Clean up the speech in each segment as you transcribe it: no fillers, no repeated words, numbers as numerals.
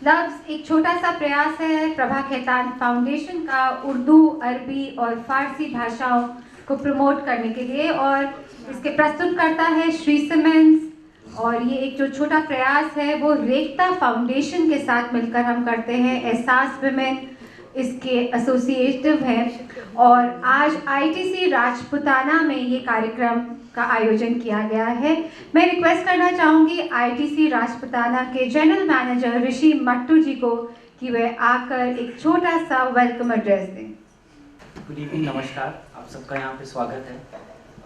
लफ्ज़ एक छोटा सा प्रयास है प्रभा खेतान फाउंडेशन का उर्दू, अरबी और फारसी भाषाओं को प्रमोट करने के लिए, और इसके प्रस्तुत करता है श्री सिमेंस। और ये एक जो छोटा प्रयास है वो रेखता फाउंडेशन के साथ मिलकर हम करते हैं। एहसास विमेन इसके एसोसिएटिव हैं, और आज आईटीसी राजपुताना में ये कार्यक्रम का आयोजन किया गया है। मैं रिक्वेस्ट करना चाहूँगी आईटीसी राजपुताना के जनरल मैनेजर ऋषि मट्टू जी को कि वे आकर एक छोटा सा वेलकम एड्रेस दें। गुड इवनिंग, नमस्कार, आप सबका यहाँ पे स्वागत है।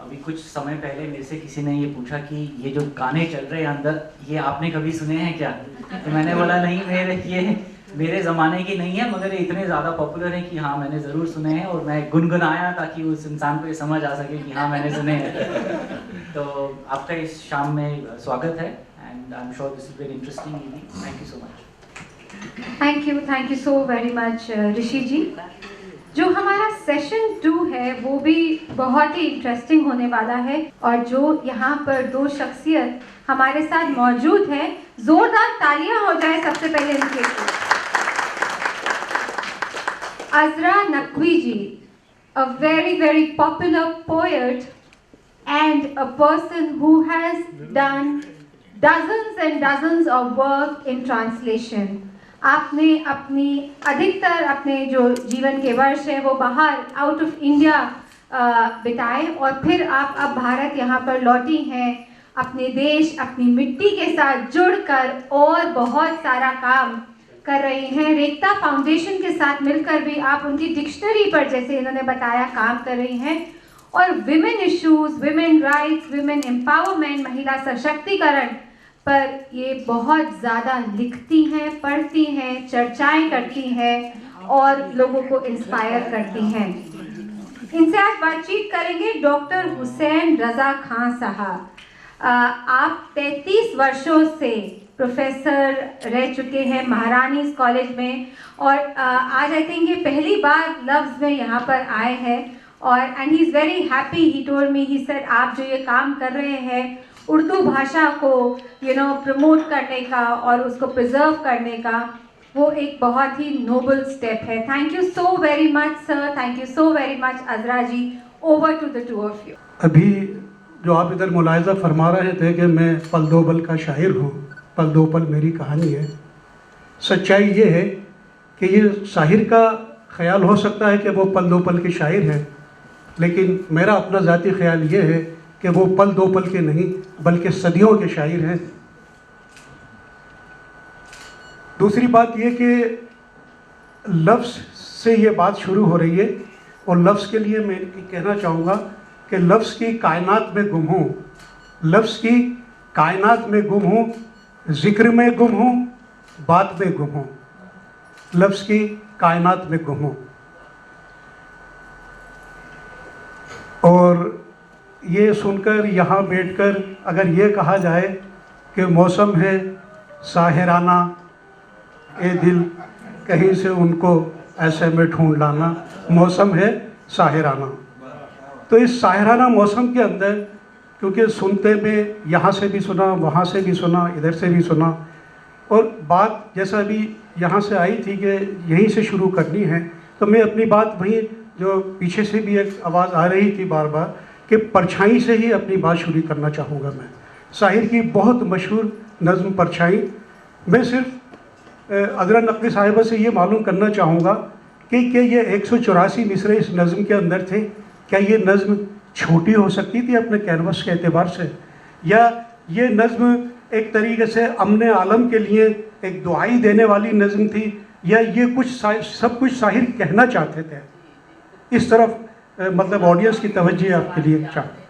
अभी कुछ समय पहले मेरे से किसी ने ये पूछा कि ये जो गाने चल रहे हैं अंदर, ये आपने कभी सुने हैं क्या? तो मैंने बोला नहीं, ये मेरे ज़माने की नहीं है, मगर ये इतने ज़्यादा पॉपुलर हैं कि हाँ मैंने ज़रूर सुने हैं, और मैं गुनगुनाया ताकि उस इंसान को ये समझ आ सके कि हाँ मैंने सुने हैं। तो आपका इस शाम में स्वागत है, and I am sure this is very interesting evening. Thank you so much. Thank you so very much Rishi ji. जो हमारा सेशन 2 है वो भी बहुत ही इंटरेस्टिंग होने वाला है, और जो यहाँ पर दो शख्सियत हमारे साथ मौजूद हैं, जोरदार तालियां हो जाए सबसे पहले इनके लिए। अजरा नकवी जी, a very popular poet and a person who has done dozens and dozens of work in translation. आपने अपनी अधिकतर अपने जो जीवन के वर्ष है वो बाहर आउट ऑफ इंडिया बिताए, और फिर आप अब भारत यहाँ पर लौटी हैं, अपने देश अपनी मिट्टी के साथ जुड़कर और बहुत सारा काम कर रही हैं। रेखता फाउंडेशन के साथ मिलकर भी आप उनकी डिक्शनरी पर, जैसे इन्होंने बताया, काम कर रही हैं, और women issues, women rights, women empowerment, महिला सशक्तिकरण पर ये बहुत ज़्यादा लिखती हैं, पढ़ती हैं, चर्चाएं करती हैं और लोगों को इंस्पायर करती हैं। इनसे आज बातचीत करेंगे डॉक्टर हुसैन रज़ा खां साहब। आप 33 वर्षों से प्रोफेसर रह चुके हैं महारानीज कॉलेज में, और आज आई थिंक ये पहली बार लफ्ज़ में यहाँ पर आए हैं, और and he is very happy. He told me, he said आप जो ये काम कर रहे हैं उर्दू भाषा को प्रमोट करने का और उसको प्रिजर्व करने का, वो एक बहुत ही नोबल स्टेप है। Thank you so very much sir, thank you so very much Azra ji. Over to the two of you. अभी जो आप इधर मुलाहिज़ा फरमा रहे थे कि मैं पल दो पल का शायर हूँ, पल दो पल मेरी कहानी है। सच्चाई ये है कि ये शायर का ख्याल हो सकता है कि वो पल दो पल के शायर हैं, लेकिन मेरा अपना ज़ाती ख्याल ये है कि वो पल दो पल के नहीं बल्कि सदियों के शायर हैं। दूसरी बात ये कि लफ्ज़ से ये बात शुरू हो रही है, और लफ्ज़ के लिए मैं कहना चाहूँगा कि लफ्ज़ की कायनात में गुम हूँ, लफ्ज़ की कायनात में गुम हूँ, ज़िक्र में गुम हूँ, बात में गुम हूँ, लफ्ज़ की कायनात में गुम हूँ। और ये सुनकर यहाँ बैठकर अगर ये कहा जाए कि मौसम है साहिराना, ए दिल कहीं से उनको ऐसे में ढूंढ लाना, मौसम है साहिराना। तो इस साहिराना मौसम के अंदर, क्योंकि सुनते में यहाँ से भी सुना, वहाँ से भी सुना, इधर से भी सुना, और बात जैसा अभी यहाँ से आई थी कि यहीं से शुरू करनी है, तो मैं अपनी बात वहीं, जो पीछे से भी एक आवाज़ आ रही थी बार बार, कि परछाई से ही अपनी बात शुरू करना चाहूँगा। मैं शाहिर की बहुत मशहूर नज़्म परछाई, मैं सिर्फ अजरा नकवी साहिबा से ये मालूम करना चाहूँगा कि ये 184 मिसरे इस नज़्म के अंदर थे, क्या ये नज़्म छोटी हो सकती थी अपने कैनवस के एतबार से, या ये नज़्म एक तरीके से अमन आलम के लिए एक दुआई देने वाली नज़्म थी, या ये कुछ सब कुछ शाहिर कहना चाहते थे? इस तरफ मतलब ऑडियंस की तवज्जो आपके लिए चाहते।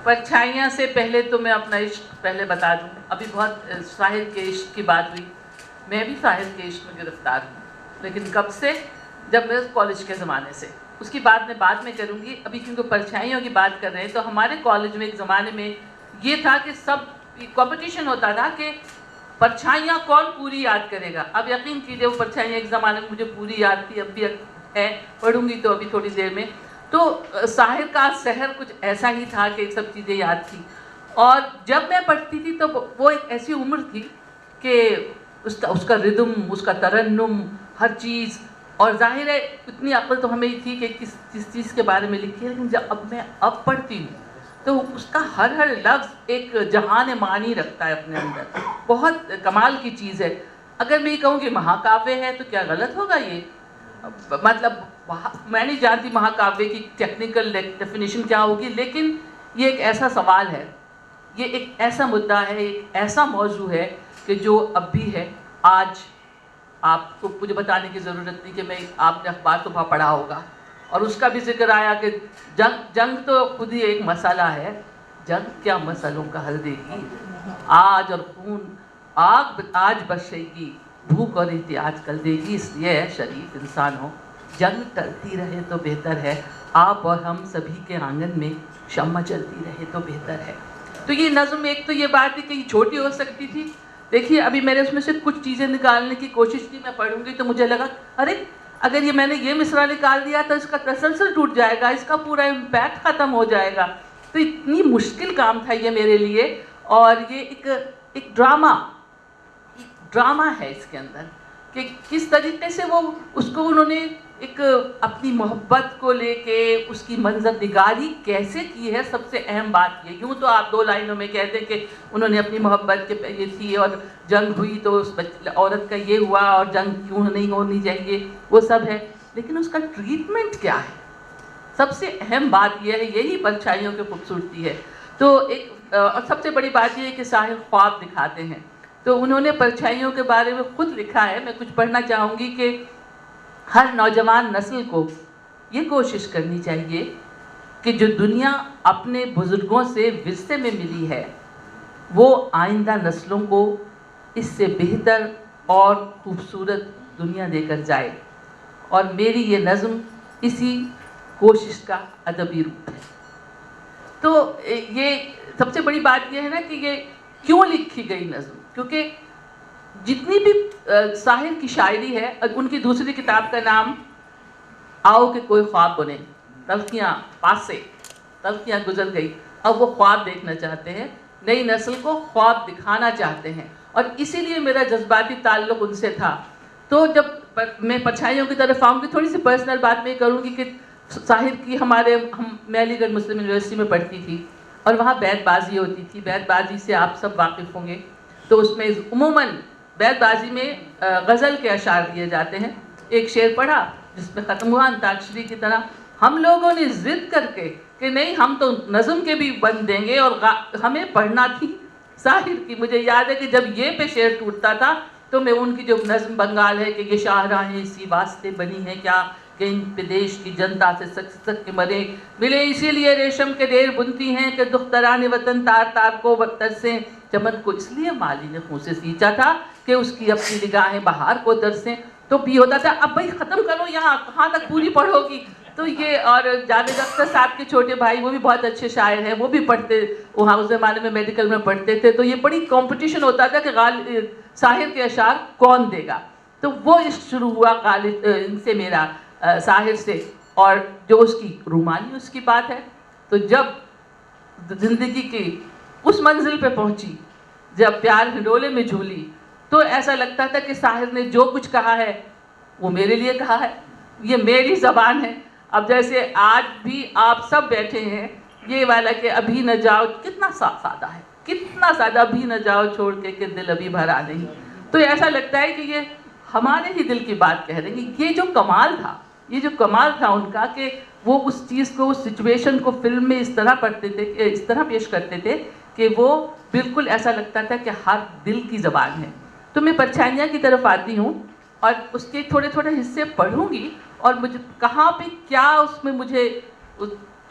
परछाइयाँ से पहले तो मैं अपना इश्क पहले बता दूँ। अभी बहुत साहिर के इश्क की बात हुई, मैं भी साहिर के इश्क में गिरफ्तार हूँ, लेकिन कब से? जब मैं कॉलेज के ज़माने से। उसकी बात मैं बाद में करूँगी। अभी क्योंकि परछाइयों की बात कर रहे हैं, तो हमारे कॉलेज में एक ज़माने में ये था कि सब कंपटीशन होता था कि परछाइयाँ कौन पूरी याद करेगा। अब यकीन कीजिए वो परछाइयाँ एक ज़माने में मुझे पूरी याद थी, अब भी है, पढ़ूंगी तो अभी थोड़ी देर में। तो साहिर का शहर कुछ ऐसा ही था कि सब चीज़ें याद थी। और जब मैं पढ़ती थी तो वो एक ऐसी उम्र थी कि उसका रिदम, उसका तरन्नुम, हर चीज़, और जाहिर है इतनी अक्ल तो हमें ही थी कि किस चीज़ के बारे में लिखी है। लेकिन जब मैं पढ़ती हूँ तो उसका हर लफ्ज़ एक जहान मानी रखता है अपने अंदर, बहुत कमाल की चीज़ है। अगर मैं ये कहूँ कि महाकाव्य है तो क्या गलत होगा? ये मतलब मैं नहीं जानती महाकाव्य की टेक्निकल डेफिनेशन क्या होगी, लेकिन ये एक ऐसा सवाल है, ये एक ऐसा मुद्दा है, एक ऐसा मौजू है कि जो अब भी है। आज आपको मुझे बताने की ज़रूरत नहीं कि आपने अखबार तो वहाँ पढ़ा होगा, और उसका भी जिक्र आया कि जंग तो खुद ही एक मसला है। जंग क्या मसलों का हल देगी? आज और खून आज बचेगी, भूख और एहतियाज कल देगी। इसलिए है शरीफ इंसान हो, जंग टलती रहे तो बेहतर है, आप और हम सभी के आंगन में शम्मा चलती रहे तो बेहतर है। तो ये नज़्म, एक तो ये बात है कि छोटी हो सकती थी। देखिए अभी मैंने उसमें से कुछ चीज़ें निकालने की कोशिश की, मैं पढ़ूंगी तो मुझे लगा अरे अगर मैंने ये मिसरा निकाल दिया तो इसका तसलसल टूट जाएगा, इसका पूरा इम्पैक्ट ख़त्म हो जाएगा। तो इतनी मुश्किल काम था ये मेरे लिए। और ये एक ड्रामा है इसके अंदर कि किस तरीके से वो उसको उन्होंने एक अपनी मोहब्बत को लेके उसकी मंजर निगारी कैसे की है। सबसे अहम बात ये, यूँ तो आप 2 लाइनों में कहते हैं कि उन्होंने अपनी मोहब्बत के ये थी और जंग हुई तो उस औरत का ये हुआ और जंग क्यों नहीं होनी चाहिए, वो सब है, लेकिन उसका ट्रीटमेंट क्या है? सबसे अहम बात यह है, यही परछाइयों की खूबसूरती है। तो और सबसे बड़ी बात यह है कि साहिर ख्वाब दिखाते हैं। तो उन्होंने परछाइयों के बारे में खुद लिखा है, मैं कुछ पढ़ना चाहूँगी कि हर नौजवान नस्ल को ये कोशिश करनी चाहिए कि जो दुनिया अपने बुज़ुर्गों से विरसे में मिली है वो आइंदा नस्लों को इससे बेहतर और खूबसूरत दुनिया देकर जाए। और मेरी ये नज़्म इसी कोशिश का अदबी रूप है। तो ये सबसे बड़ी बात ये है ना कि ये क्यों लिखी गई नज़्म, क्योंकि जितनी भी साहिर की शायरी है, उनकी दूसरी किताब का नाम आओ कि कोई ख्वाब बने, तल्खियाँ पास से तल्खियाँ गुजर गई, अब वो ख्वाब देखना चाहते हैं, नई नस्ल को ख्वाब दिखाना चाहते हैं। और इसीलिए मेरा जज्बाती ताल्लुक़ उनसे था। तो जब मैं परछाइयों की तरफ आऊँगी, थोड़ी सी पर्सनल बात मैं करूँगी कि साहिर की मैं अलीगढ़ मुस्लिम यूनिवर्सिटी में पढ़ती थी और वहाँ बैतबाजी होती थी। बैतबाजी से आप सब वाकिफ़ होंगे। तो उसमें उमूमन बैतबाजी में गज़ल के अशार दिए जाते हैं। एक शेर पढ़ा जिसमें ख़त्म हुआ अंताक्षरी की तरह। हम लोगों ने ज़िद करके कि नहीं हम तो नज़म के भी बन देंगे और हमें पढ़ना थी साहिर की। मुझे याद है कि जब ये पे शेर टूटता था तो मैं उनकी जो नज़म बंगाल है कि ये शाहराहें इसी वास्ते बनी है क्या कि इन प्रदेश की जनता से सक के मरे, मिले इसीलिए रेशम के ढेर बुनती हैं कि दुख्तरान वतन तार तार को बख्तर से, चमन को इसलिए माली ने खून से सींचा था कि उसकी अपनी निगाहें बहार को तरसें। तो भी होता था अब भाई ख़त्म करो, यहाँ कहाँ तक पूरी पढ़ोगी। तो ये, और जावेद अख्तर साहब के छोटे भाई वो भी बहुत अच्छे शायर हैं, वो भी पढ़ते, वहाँ उस ज़माने में मेडिकल में पढ़ते थे। तो ये बड़ी कंपटीशन होता था कि साहिर के अशार कौन देगा। तो वो शुरू हुआ गालिब इनसे मेरा साहिर से, और जो उसकी रूमानी उसकी बात है। तो जब ज़िंदगी की उस मंजिल पे पहुंची जब प्यार हिंडोले में झूली, तो ऐसा लगता था कि साहिर ने जो कुछ कहा है वो मेरे लिए कहा है, ये मेरी ज़बान है। अब जैसे आज भी आप सब बैठे हैं, ये वाला कि अभी न जाओ, कितना सादा है, कितना सादा, अभी न जाओ छोड़ के कि दिल अभी भरा नहीं। तो ऐसा लगता है कि ये हमारे ही दिल की बात कह रहे हैं। ये जो कमाल था ये जो कमाल था उनका कि वो उस चीज़ को, उस सिचुएशन को फिल्म में इस तरह पढ़ते थे, इस तरह पेश करते थे कि वो बिल्कुल ऐसा लगता था कि हर दिल की ज़बान है। तो मैं परछाइयाँ की तरफ आती हूँ और उसके थोड़े थोड़े हिस्से पढ़ूंगी और मुझे कहाँ पे क्या उसमें मुझे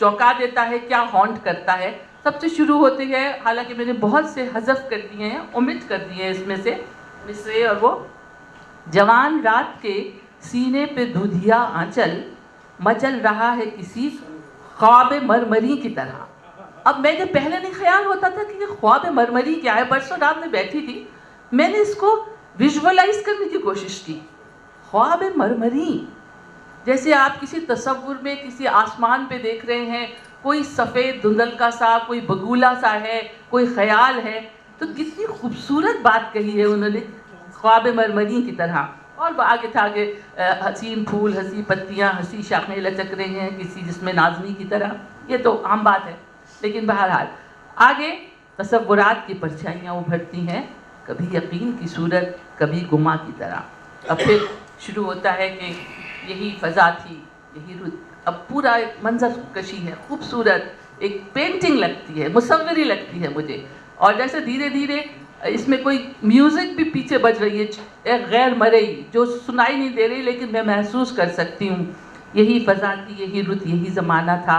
चौंका देता है, क्या हॉन्ट करता है। सबसे शुरू होती है, हालांकि मैंने बहुत से हज़फ कर दिए हैं, ओमिट कर दिए हैं इसमें से मिसरे, और वो जवान रात के सीने पे दुधिया आंचल मचल रहा है किसी ख्वाब मरमरी की तरह। अब मैंने पहले नहीं ख्याल होता था कि ये ख्वाब मरमरी क्या है। परसों रात में बैठी थी, मैंने इसको विजुअलाइज करने की कोशिश की। ख्वाब मरमरी, जैसे आप किसी तसव्वुर में किसी आसमान पे देख रहे हैं, कोई सफ़ेद धुंधल का सा, कोई बगुला सा है, कोई ख्याल है। तो कितनी खूबसूरत बात कही है उन्होंने, ख्वाब मरमरी की तरह। और आगे था कि हसीन फूल, हसी पत्तियाँ, हसी शाखें लचक रही हैं किसी जिसमें नाज़मी की तरह। ये तो आम बात है, लेकिन बहरहाल आगे तसव्वुरात की परछाइयाँ उभरती हैं, कभी यकीन की सूरत, कभी गुमा की तरह। अब फिर शुरू होता है कि यही फ़ज़ा थी, यही रुत। अब पूरा एक मंजर कशी है, खूबसूरत, एक पेंटिंग लगती है, मुसव्वरी लगती है मुझे। और जैसे धीरे धीरे इसमें कोई म्यूज़िक भी पीछे बज रही है, एक गैर मरई जो सुनाई नहीं दे रही, लेकिन मैं महसूस कर सकती हूँ। यही फ़ज़ा थी, यही रुत, यही ज़माना था,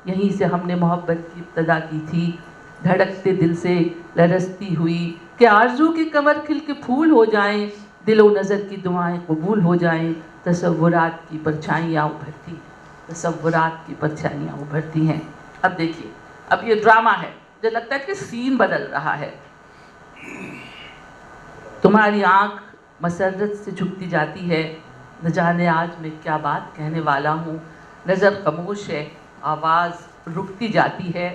यहीं से हमने मोहब्बत की इब्तदा की थी। धड़कते दिल से लरसती हुई कि आरज़ू के कमर खिल के फूल हो जाएं, दिलो नज़र की दुआएं कबूल हो जाएं। तसव्वुरात की परछाइयाँ उभरती, तसव्वुरात की परछाइयाँ उभरती हैं। अब देखिए, अब ये ड्रामा है, मुझे लगता है कि सीन बदल रहा है। तुम्हारी आँख मसरत से झुकती जाती है, न जाने आज मैं क्या बात कहने वाला हूँ। नज़र खामोश है, आवाज़ रुकती जाती है।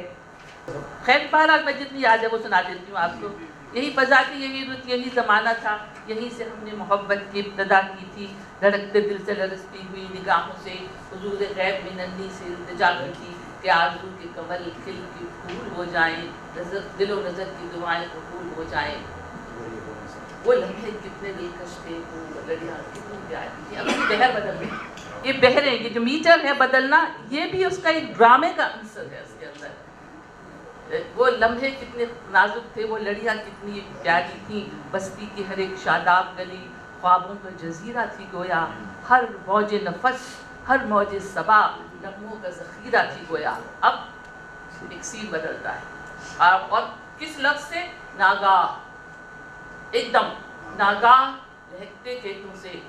खैर बहरहाल मैं जितनी याद है वो सुना देती हूँ आपको। यही फ़ज़ा थी, यही रुत, यही ज़माना था, यहीं से हमने मोहब्बत की इब्तदा की थी। धड़कते दिल से लरसती हुई निगाहों से हुजूर गैब में नन्ही से इल्तिजा की कि आरज़ू के कमल खिल के फूल हो जाएं, दिलो नज़र की दुआएं कबूल हो जाएं। वो लम्हे कितने दिलकश थे, वो लड़ियाँ कितनी प्यारी थी। अब ये बहर बदल रही, ये बहरें, ये जो मीटर है बदलना, ये भी उसका एक ड्रामे का अंसर है उसके अंदर। वो लम्हे कितने नाजुक थे, वो लड़ियाँ कितनी प्यारी थी। बस्ती की हर एक शादाब गली ख्वाबों का जजीरा थी गोया। हर मौज नफस, हर मौज सबा नगमों का ज़ख़ीरा थी गोया। अब एक सीन बदलता है, और किस लफ्ज़ से? नागाह, एकदम नागाह लहकते खेतों से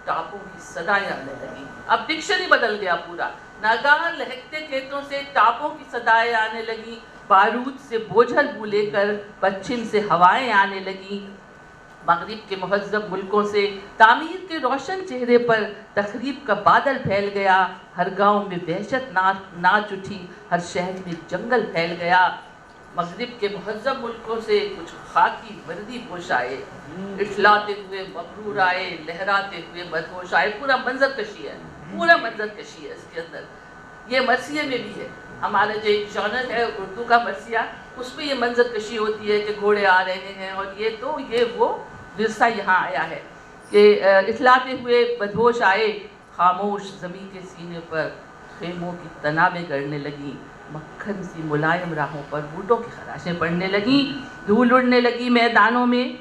टापों की सदाएं आने लगी। अब डिक्शनरी बदल गया पूरा। नागाह लहकते खेतों से टापों की सदाएं आने लगी। बारूद से बोझल मुँह लेकर पश्चिम से हवाएं आने लगी। मगरिब के महज़्ज़ब मुल्कों से तामीर के रोशन चेहरे पर तखरीब का बादल फैल गया। हर गांव में वहशत नाच उठी, हर शहर में जंगल फैल गया। मगरिब के महज़्ज़ब मुल्कों से कुछ खाकी वर्दी पोश आए, इठलाते हुए मबरूर आए, लहराते हुए बदहोश आए। पूरा मंजर कशी है, पूरा मंजर कशी है इसके अंदर। ये मरसिये में भी है, हमारा जो एक जॉनर है उर्दू का मरसिया, उसमें ये मंजर कशी होती है कि घोड़े आ रहे हैं। और ये वो विरसा यहाँ आया है कि इठलाते हुए बदहोश आए, खामोश ज़मीं के सीने पर खेमों की तनाबें गड़ने लगी। मक्खन सी मुलायम राहों पर बूटों की खराशें पड़ने लगी। धूल उड़ने लगी मैदानों में,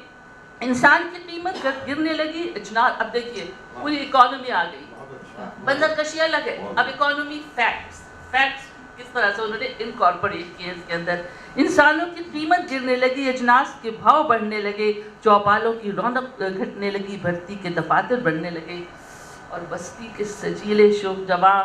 इंसान की कीमत गिरने लगी। अब देखिए पूरी इकॉनमी आ गई, मंजर कशी अलग है। अब इकॉनमी फैक्ट्स किस तरह से उन्होंने इनकॉर्पोरेट किए इसके अंदर। इंसानों की कीमत गिरने लगी, अजनास के भाव बढ़ने लगे, चौपालों की रौनक घटने लगी, भर्ती के दफातर बढ़ने लगे। और बस्ती के सजीले शोक जवां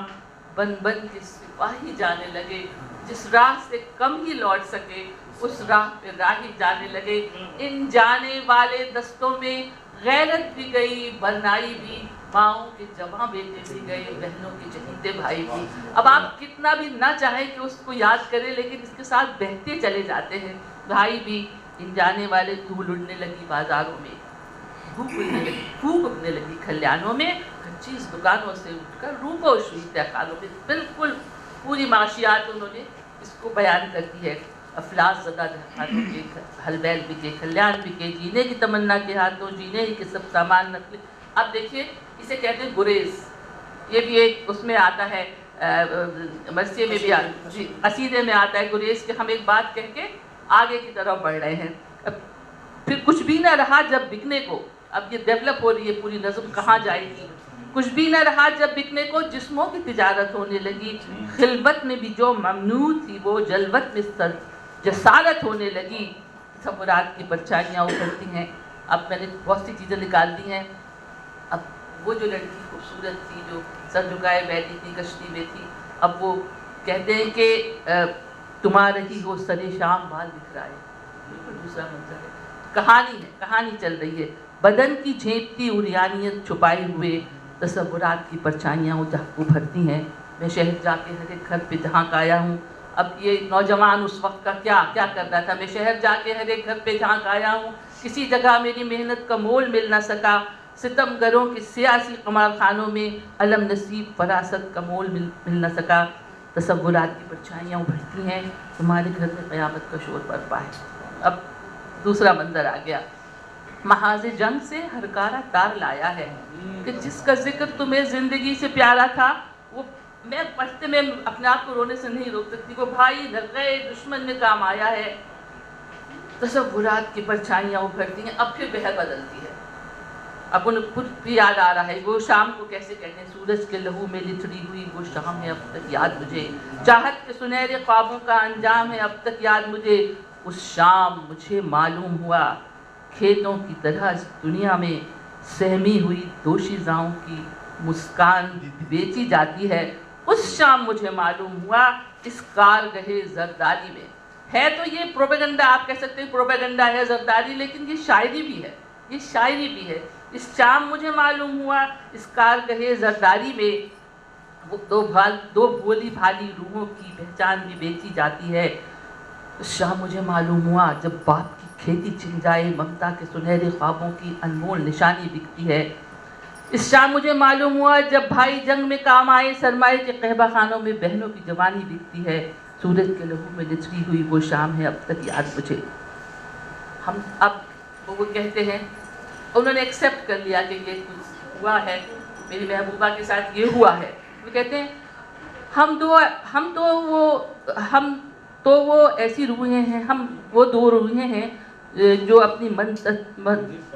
बन बन के सिपाही जाने लगे। जिस राह से कम ही लौट सके उस राह पे राही जाने लगे। इन जाने वाले दस्तों में गैरत भी गई, बरनाई भी, माओं के जवां बेटे भी गए, बहनों के चहीते भाई भी। अब आप कितना भी ना चाहें कि उसको याद करें, लेकिन इसके साथ बहते चले जाते हैं। भाई भी, इन जाने वाले धूल उड़ने लगी बाजारों में, धूप उड़ने लगी, फूक उड़ने लगी खलियानों में, हर चीज़ दुकानों से उठकर रूपोश हुई तहखानों में। बिल्कुल पूरी माशियात उन्होंने इसको बयान कर दी है। अफलास ज़दा तहखानों के हलबैल बिके, खलियान बिके, जीने की तमन्ना के हाथों जीने ही के सब सामान नकले। अब देखिए इसे कहते हैं गुरेज, ये भी एक उसमें आता है, मरसिए में भी जी असीदे में आता है गुरेज के हम एक बात कह के आगे की तरफ बढ़ रहे हैं। अब फिर कुछ भी ना रहा जब बिकने को, अब ये डेवलप हो रही है पूरी नज़म कहाँ जाएगी। कुछ भी न रहा जब बिकने को, जिस्मों की तिजारत होने लगी, खिलवत में भी जो ममनू थी वो जलवत में जसारत होने लगी। तसव्वुरात की परछाइयाँ उभरती हैं। अब मैंने बहुत सी चीज़ें निकाल दी हैं। अब वो जो लड़की खूबसूरत थी जो सर झुकाए बैठी थी कश्ती में थी, अब वो कहते हैं कि तुम्हारा ही हो सरे शाम बाल दिख रहा है, बिल्कुल दूसरा मंजर है। कहानी है, कहानी चल रही है। बदन की झेंपती उरियानियत छुपाए हुए तसव्वुरात की परछाइयाँ उभरती हैं। मैं शहर जाके हर एक घर पे झांक आया हूँ। अब ये नौजवान उस वक्त का क्या क्या कर रहा था, मैं शहर जाके हर एक घर पे झांक आया हूँ। किसी जगह मेरी मेहनत का मोल मिल ना सका, सितमगरों के सियासी कमाल खानों में अलम नसीब फरासत का मोल मिल ना सका। तसव्वुरात की परछाइयाँ उभरती हैं, तुम्हारे घर में क़यामत का शोर बरपा है। अब दूसरा मंजर आ गया। महाज़े जंग से हरकारा तार लाया है कि जिसका जिक्र तुम्हें ज़िंदगी से प्यारा था, वो मैं पढ़ते में अपने आप को रोने से नहीं रोक सकती। वो भाई नगए दुश्मन में काम आया है। तसव्वुरात की परछाइयाँ उभरती हैं। अब फिर बहर बदलती है। अब उन्हें खुद भी याद आ रहा है वो शाम को कैसे कहते हैं, सूरज के लहू में लिथड़ी हुई वो शाम है अब तक याद मुझे, चाहत के सुनहरे ख्वाबों का अंजाम है अब तक याद मुझे। उस शाम मुझे मालूम हुआ खेतों की तरह इस दुनिया में सहमी हुई दोशीज़ाओं की मुस्कान बेची जाती है। उस शाम मुझे मालूम हुआ इस कारगहे ज़रदारी में है। तो ये प्रोपेगेंडा आप कह सकते हैं, प्रोपेगेंडा है ज़रदारी, लेकिन ये शायरी भी है, ये शायरी भी है। इस शाम मुझे मालूम हुआ इस कारगहे ज़रदारी में वो दो भोली भाली रूहों की पहचान भी बेची जाती है। इस शाम मुझे मालूम हुआ जब बाप की खेती छिन जाए, ममता के सुनहरे ख्वाबों की अनमोल निशानी बिकती है। इस शाम मुझे मालूम हुआ जब भाई जंग में काम आए, सरमाए के कहबा खानों में बहनों की जवानी बिकती है। सूरज के लहू में लिथड़ी हुई वो शाम है अब तक याद मुझे। हम अब वो कहते हैं, उन्होंने एक्सेप्ट कर लिया कि ये कुछ हुआ है, मेरी महबूबा के साथ ये हुआ है। वो कहते हैं हम तो वो ऐसी रूहें हैं, हम वो दो रूहें हैं जो अपनी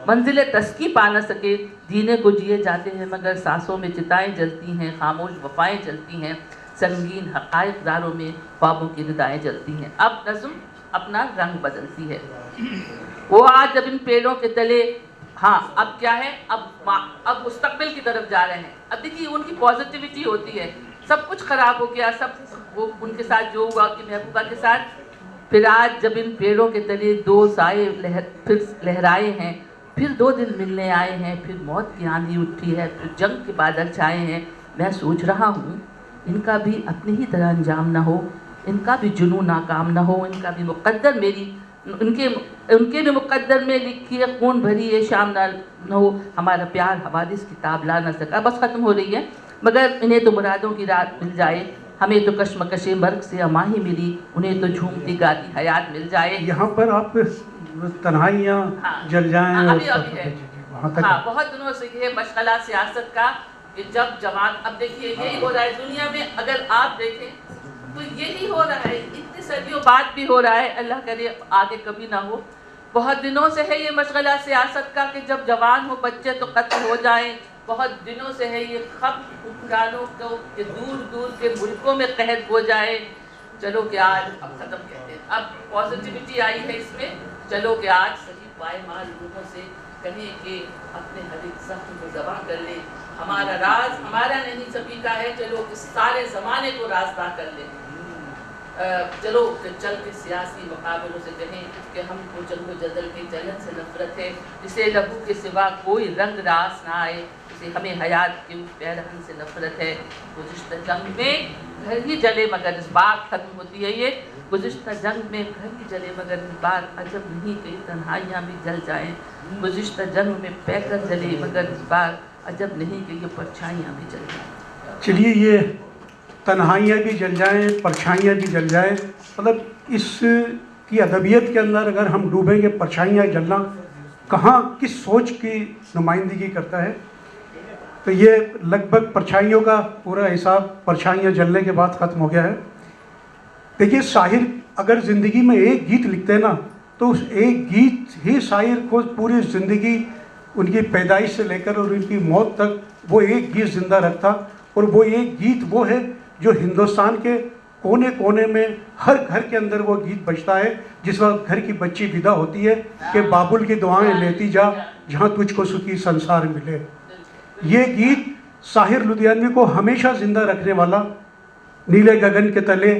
मंजिल तस्की पा न सके, जीने को जिए जाते हैं मगर सांसों में चिताएं जलती हैं, खामोश वफ़ाएं जलती हैं, संगीन हक़ाइक़ दारों में ख्वाबों की निदाएं जलती हैं। अब नज़्म अपना रंग बदलती है। वो आज जब इन पेड़ों के तले, हाँ अब क्या है, अब मुस्तक़बिल की तरफ जा रहे हैं। अब देखिए उनकी पॉजिटिविटी होती है। सब कुछ ख़राब हो गया, सब वो उनके साथ जो हुआ उनकी महबूबा के साथ, फिर आज जब इन पेड़ों के तले दो साए फिर लहराए हैं, फिर दो दिन मिलने आए हैं, फिर मौत की आंधी उठी है, फिर जंग के बादल छाए हैं। मैं सोच रहा हूँ इनका भी अपनी ही तरह अंजाम ना हो, इनका भी जुनून नाकाम ना हो, इनका भी मुक़द्दर उनके भी मुक़द्दर में लिखी है खून भरी ये शाम ना हो, हमारा प्यार हवादिस किताब ला ना सका। बस ख़त्म हो रही है। मगर इन्हें तो मुरादों की रात मिल जाए, हमें तो कश्मकशे मर्ग से अमाही मिली, उन्हें तो झूमती गाती हयात मिल जाए। यहाँ पर आप तन्हाइयाँ जल जाएं और अभी है। वहाँ तक हाँ, बहुत दिनों से ये मशगला सियासत का कि जब जवान, अब देखिए यही हो रहा है दुनिया में, अगर आप देखें तो यही हो रहा है, इतनी सदियों बाद भी हो रहा है, अल्लाह करे आगे कभी ना हो। बहुत दिनों से है ये मशगला सियासत का कि जब जवान हो बच्चे तो कत्ल हो जाएं। बहुत दिनों से है ये खब हुक्मरानों को कि दूर दूर के मुल्कों में कैद हो जाए। चलो कि आज अब ख़त्म कहते हैं, अब पॉजिटिविटी आई है इसमें। चलो कि आज सही पायमाल रूहों से कहें कि अपने हर एक ज़ख्म को ज़बां कर ले, हमारा राज हमारा नहीं सभी का है, चलो कि सारे ज़माने को रास्ता कर ले। चलो कि चल के सियासी मुकाबलों से कहें कि हमको जंग जदल के जलन से नफरत है, जिसे लहू के सिवा कोई रंग रास ना आए, जिसे हमें हयात के उस पैरहन से नफरत है। गुज़िश्ता जंग में घर ही जले मगर इस बार ख़त्म होती है ये। गुज़िश्ता जंग में घर ही जले मगर इस बार अजब नहीं कई तन्हाइयाँ भी जल जाएँ। गुज़िश्ता जंग में पैकर जले मगर इस बार अजब नहीं कि ये परछाइयाँ भी जल जाएँ। चलिए, ये तन्हाइयाँ भी जल जाएं, परछाइयाँ भी जल जाएं, मतलब इस की अदबियत के अंदर अगर हम डूबेंगे, परछाइयाँ जलना कहाँ किस सोच की नुमाइंदगी करता है। तो ये लगभग परछाइयों का पूरा हिसाब परछाइयाँ जलने के बाद ख़त्म हो गया है। देखिए, शायर अगर ज़िंदगी में एक गीत लिखते हैं ना, तो उस एक गीत ही शायर को पूरी ज़िंदगी, उनकी पैदाइश से लेकर और उनकी मौत तक वो एक गीत ज़िंदा रखता। और वो एक गीत वो है जो हिंदुस्तान के कोने कोने में हर घर के अंदर वो गीत बजता है, जिस वक्त घर की बच्ची विदा होती है कि बाबुल की दुआएं लेती जा, जहाँ तुझको सुखी संसार मिले। ये गीत साहिर लुधियानवी को हमेशा ज़िंदा रखने वाला, नीले गगन के तले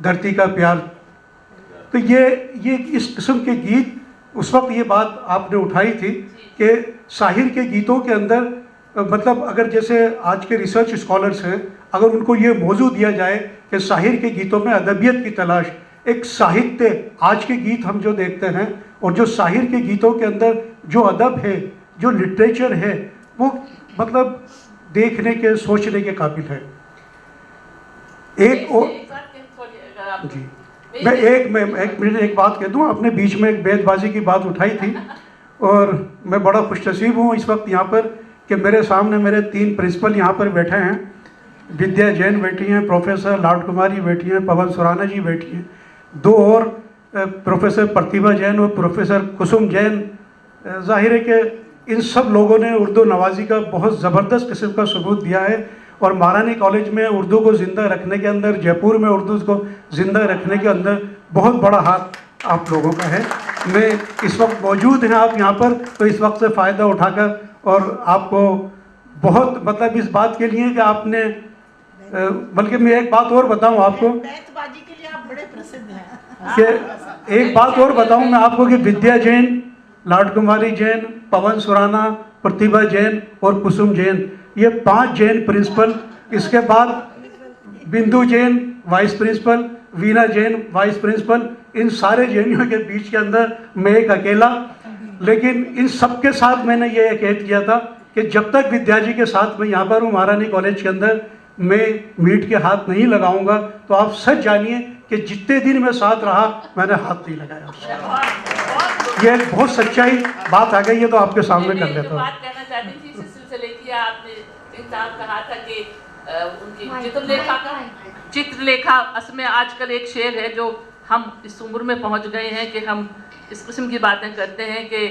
धरती का प्यार। तो ये इस किस्म के गीत, उस वक्त ये बात आपने उठाई थी कि साहिर के गीतों के अंदर, मतलब अगर जैसे आज के रिसर्च स्कॉलर्स हैं, अगर उनको ये मौजू दिया जाए कि साहिर के गीतों में अदबियत की तलाश, एक साहित्य, आज के गीत हम जो देखते हैं और जो साहिर के गीतों के अंदर जो अदब है, जो लिटरेचर है, वो मतलब देखने के, सोचने के काबिल है। जी, मैं एक मिनट एक बात कह दूं। आपने बीच में एक बेदबाजी की बात उठाई थी और मैं बड़ा खुशनसीब हूं इस वक्त यहाँ पर कि मेरे सामने मेरे 3 प्रिंसिपल यहाँ पर बैठे हैं। विद्या जैन बैठी हैं, प्रोफेसर लाड कुमारी बैठी हैं, पवन सुराना जी बैठी हैं, 2 और प्रोफेसर प्रतिभा जैन और प्रोफेसर कुसुम जैन। जाहिर है कि इन सब लोगों ने उर्दू नवाजी का बहुत ज़बरदस्त किस्म का सबूत दिया है और महारानी कॉलेज में उर्दू को ज़िंदा रखने के अंदर, जयपुर में उर्दू को ज़िंदा रखने के अंदर बहुत बड़ा हाथ आप लोगों का है। मैं इस वक्त मौजूद हैं आप यहाँ पर, तो इस वक्त से फ़ायदा उठाकर और आपको बहुत मतलब इस बात के लिए कि आपने, बल्कि मैं एक बात और बताऊँ आपको के लिए आप बड़े प्रसिद्ध हैं कि एक बात और बताऊँ मैं आपको कि विद्या जैन, लाड कुमारी जैन, पवन सुराना, प्रतिभा जैन और कुसुम जैन, ये 5 जैन प्रिंसिपल, इसके बाद Bindu Jain vice principal, Veena Jain vice principal, इन सारे जैनियों के बीच के अंदर मैं एक अकेला। लेकिन इन सब के साथ मैंने ये एक ऐड किया था कि जब तक विद्या जी के साथ मैं यहाँ पर हूँ महारानी कॉलेज के अंदर, मैं मीट के हाथ नहीं लगाऊंगा। तो आप सच जानिए कि जितने दिन मैं साथ रहा मैंने हाथ नहीं लगाया उससे। ये एक बहुत सच्चाई बात आ गई है, तो आपके सामने कर लेता हूँ। बात कहना चाहती थी इसी सिलसिले की, आपने कहा था कि उनकी चित्रलेखा असल में आजकल एक शेर है जो हम इस उम्र में पहुंच गए हैं कि हम इस किस्म की बातें करते हैं कि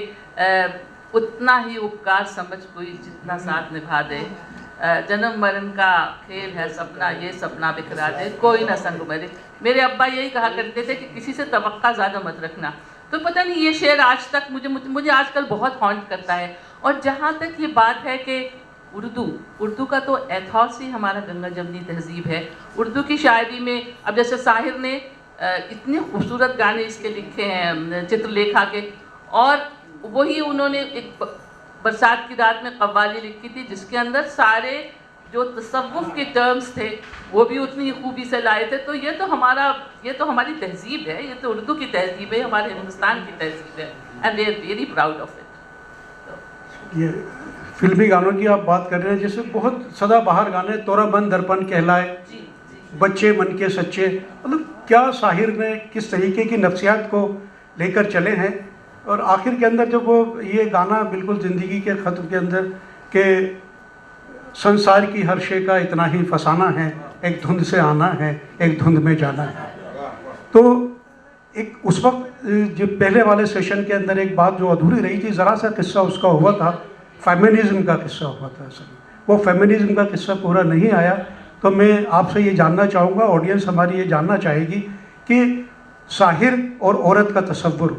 उतना ही उपकार समझ कोई जितना साथ निभा दे, जन्म मरण का खेल है सपना, ये सपना बिखरा दे, कोई ना संग मरे। मेरे अब्बा यही कहा करते थे कि किसी से तवक्का ज़्यादा मत रखना। तो पता नहीं ये शेर आज तक मुझे आजकल बहुत हॉन्ट करता है। और जहाँ तक ये बात है कि उर्दू का तो एथॉस ही हमारा गंगा जमनी तहजीब है। उर्दू की शायरी में अब जैसे साहिर ने इतने खूबसूरत गाने इसके लिखे हैं चित्रलेखा के, और वही उन्होंने एक बरसात की रात में कव्वाली लिखी थी जिसके अंदर सारे जो तसव्वुफ के टर्म्स थे वो भी उतनी खूबी से लाए थे। तो ये तो हमारी तहजीब है, ये तो उर्दू की तहजीब है, हमारे हिंदुस्तान की तहजीब है, and we are very proud of it. ये फिल्मी गानों की आप बात कर रहे हैं, जैसे बहुत सदाबहार गाने, तोरा बन दर्पण कहलाए, बच्चे मन के सच्चे, मतलब क्या साहिर ने किस तरीके की नफ्सियात को लेकर चले हैं। और आखिर के अंदर जब वो ये गाना बिल्कुल ज़िंदगी के ख़त्म के अंदर के संसार की हर शे का इतना ही फसाना है, एक धुंध से आना है, एक धुंध में जाना है। तो एक उस वक्त जो पहले वाले सेशन के अंदर एक बात जो अधूरी रही थी, ज़रा सा किस्सा उसका हुआ था, फेमिनिज़्म का किस्सा हुआ था। असल वो फेमिनिज़्म का किस्सा पूरा नहीं आया। तो मैं आपसे ये जानना चाहूँगा, ऑडियंस हमारी ये जानना चाहेगी कि साहिर और औरत का तसव्वुर,